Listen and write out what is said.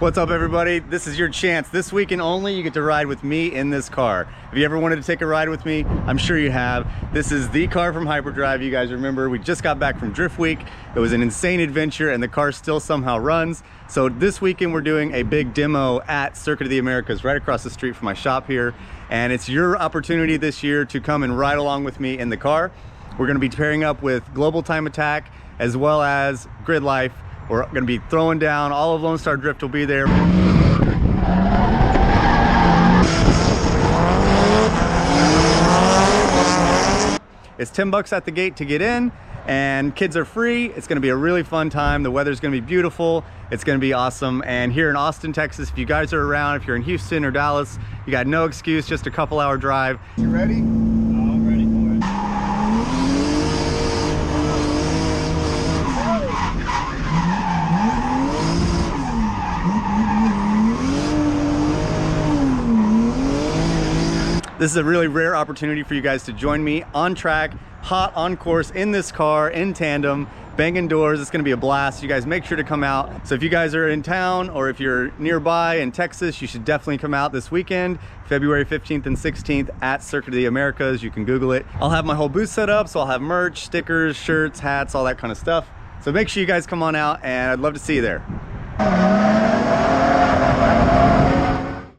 What's up, everybody? This is your chance. This weekend only, you get to ride with me in this car. If you ever wanted to take a ride with me, I'm sure you have. This is the car from Hyperdrive. You guys remember, we just got back from Drift Week. It was an insane adventure and the car still somehow runs. So this weekend we're doing a big demo at Circuit of the Americas right across the street from my shop here. And it's your opportunity this year to come and ride along with me in the car. We're gonna be pairing up with Global Time Attack as well as Grid Life. We're gonna be throwing down, all of Lone Star Drift will be there. It's $10 at the gate to get in, and kids are free. It's gonna be a really fun time. The weather's gonna be beautiful. It's gonna be awesome. And here in Austin, Texas, if you guys are around, if you're in Houston or Dallas, you got no excuse, just a couple-hour drive. You ready? I'm ready for it. This is a really rare opportunity for you guys to join me on track, hot on course in this car, in tandem, banging doors. It's gonna be a blast. You guys make sure to come out. So if you guys are in town or if you're nearby in Texas, you should definitely come out this weekend, February 15th and 16th at Circuit of the Americas. You can Google it. I'll have my whole booth set up, so I'll have merch, stickers, shirts, hats, all that kind of stuff. So make sure you guys come on out, and I'd love to see you there.